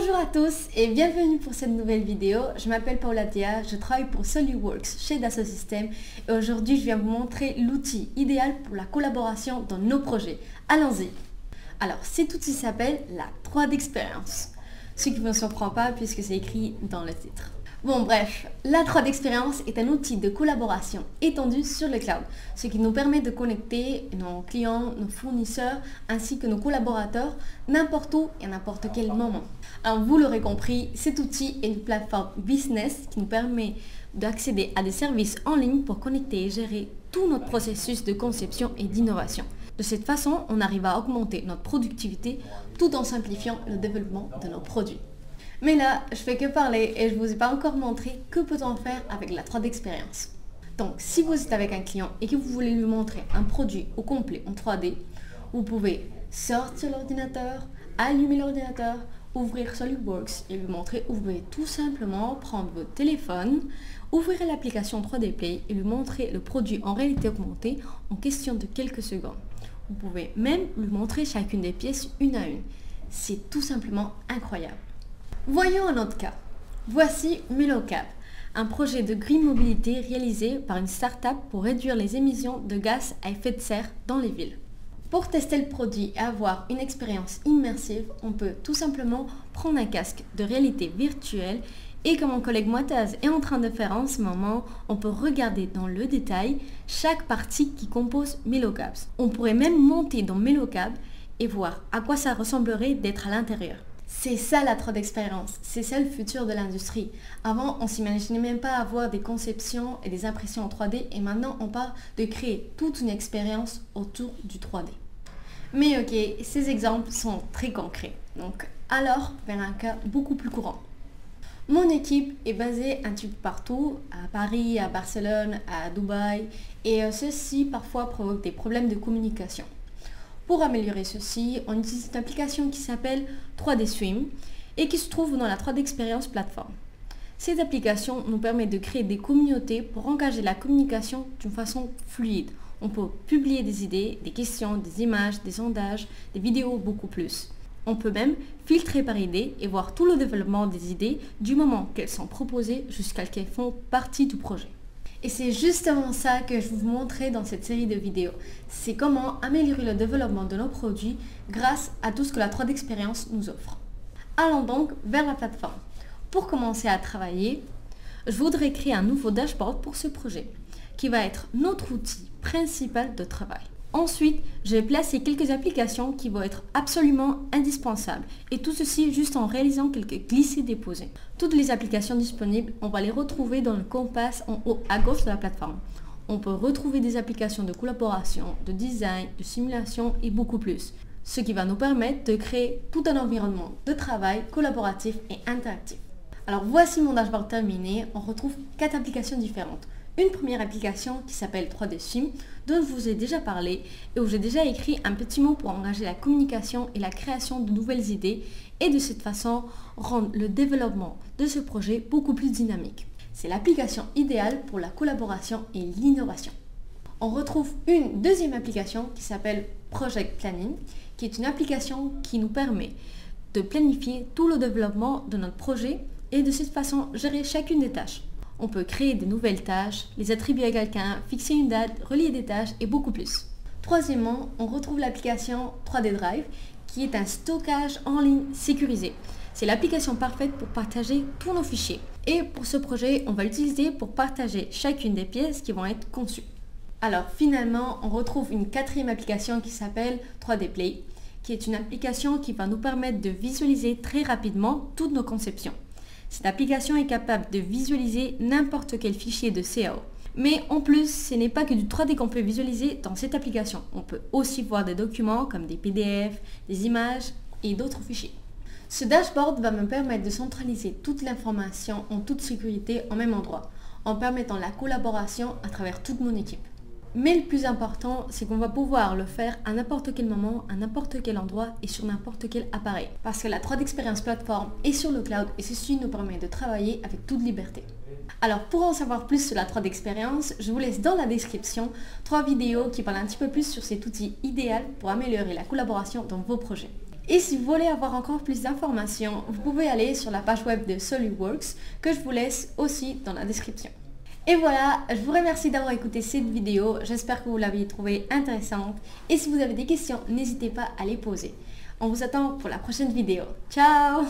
Bonjour à tous et bienvenue pour cette nouvelle vidéo. Je m'appelle Paula Dia, je travaille pour SolidWorks chez Dassault Systèmes et aujourd'hui je viens vous montrer l'outil idéal pour la collaboration dans nos projets. Allons-y. Alors cet outil s'appelle la 3D Experience, ce qui ne me surprend pas puisque c'est écrit dans le titre. Bon bref, la 3D Experience est un outil de collaboration étendu sur le cloud, ce qui nous permet de connecter nos clients, nos fournisseurs ainsi que nos collaborateurs n'importe où et à n'importe quel moment. Alors vous l'aurez compris, cet outil est une plateforme business qui nous permet d'accéder à des services en ligne pour connecter et gérer tout notre processus de conception et d'innovation. De cette façon, on arrive à augmenter notre productivité tout en simplifiant le développement de nos produits. Mais là, je fais que parler et je ne vous ai pas encore montré que peut-on faire avec la 3D Experience. Donc, si vous êtes avec un client et que vous voulez lui montrer un produit au complet en 3D, vous pouvez sortir l'ordinateur, allumer l'ordinateur, ouvrir SolidWorks et lui montrer où vous pouvez tout simplement prendre votre téléphone, ouvrir l'application 3D Play et lui montrer le produit en réalité augmentée en question de quelques secondes. Vous pouvez même lui montrer chacune des pièces une à une. C'est tout simplement incroyable. Voyons un autre cas. Voici Melocab, un projet de green mobilité réalisé par une start-up pour réduire les émissions de gaz à effet de serre dans les villes. Pour tester le produit et avoir une expérience immersive, on peut tout simplement prendre un casque de réalité virtuelle et comme mon collègue Moitaz est en train de faire en ce moment, on peut regarder dans le détail chaque partie qui compose Melocab. On pourrait même monter dans Melocab et voir à quoi ça ressemblerait d'être à l'intérieur. C'est ça la 3D Experience, c'est ça le futur de l'industrie. Avant, on s'imaginait même pas avoir des conceptions et des impressions en 3D et maintenant on parle de créer toute une expérience autour du 3D. Mais ok, ces exemples sont très concrets. Donc alors, vers un cas beaucoup plus courant. Mon équipe est basée un petit peu partout, à Paris, à Barcelone, à Dubaï et ceci parfois provoque des problèmes de communication. Pour améliorer ceci, on utilise une application qui s'appelle 3D Swim et qui se trouve dans la 3D Experience plateforme. Cette application nous permet de créer des communautés pour engager la communication d'une façon fluide. On peut publier des idées, des questions, des images, des sondages, des vidéos, beaucoup plus. On peut même filtrer par idée et voir tout le développement des idées du moment qu'elles sont proposées jusqu'à ce qu'elles font partie du projet. Et c'est justement ça que je vais vous montrer dans cette série de vidéos. C'est comment améliorer le développement de nos produits grâce à tout ce que la 3D Experience nous offre. Allons donc vers la plateforme. Pour commencer à travailler, je voudrais créer un nouveau dashboard pour ce projet, qui va être notre outil principal de travail. Ensuite, je vais placer quelques applications qui vont être absolument indispensables et tout ceci juste en réalisant quelques glissés-déposés. Toutes les applications disponibles, on va les retrouver dans le compas en haut à gauche de la plateforme. On peut retrouver des applications de collaboration, de design, de simulation et beaucoup plus. Ce qui va nous permettre de créer tout un environnement de travail collaboratif et interactif. Alors voici mon dashboard terminé, on retrouve 4 applications différentes. Une première application qui s'appelle 3D Swim, dont je vous ai déjà parlé et où j'ai déjà écrit un petit mot pour engager la communication et la création de nouvelles idées et de cette façon rendre le développement de ce projet beaucoup plus dynamique. C'est l'application idéale pour la collaboration et l'innovation. On retrouve une deuxième application qui s'appelle Project Planning, qui est une application qui nous permet de planifier tout le développement de notre projet et de cette façon gérer chacune des tâches. On peut créer de nouvelles tâches, les attribuer à quelqu'un, fixer une date, relier des tâches et beaucoup plus. Troisièmement, on retrouve l'application 3D Drive qui est un stockage en ligne sécurisé. C'est l'application parfaite pour partager tous nos fichiers. Et pour ce projet, on va l'utiliser pour partager chacune des pièces qui vont être conçues. Alors finalement, on retrouve une quatrième application qui s'appelle 3D Play, qui est une application qui va nous permettre de visualiser très rapidement toutes nos conceptions. Cette application est capable de visualiser n'importe quel fichier de CAO. Mais en plus, ce n'est pas que du 3D qu'on peut visualiser dans cette application. On peut aussi voir des documents comme des PDF, des images et d'autres fichiers. Ce dashboard va me permettre de centraliser toute l'information en toute sécurité au même endroit, en permettant la collaboration à travers toute mon équipe. Mais le plus important, c'est qu'on va pouvoir le faire à n'importe quel moment, à n'importe quel endroit et sur n'importe quel appareil. Parce que la 3D Experience plateforme est sur le cloud et ceci nous permet de travailler avec toute liberté. Alors pour en savoir plus sur la 3D Experience, je vous laisse dans la description 3 vidéos qui parlent un petit peu plus sur cet outil idéal pour améliorer la collaboration dans vos projets. Et si vous voulez avoir encore plus d'informations, vous pouvez aller sur la page web de SolidWorks que je vous laisse aussi dans la description. Et voilà, je vous remercie d'avoir écouté cette vidéo, j'espère que vous l'avez trouvée intéressante et si vous avez des questions, n'hésitez pas à les poser. On vous attend pour la prochaine vidéo. Ciao!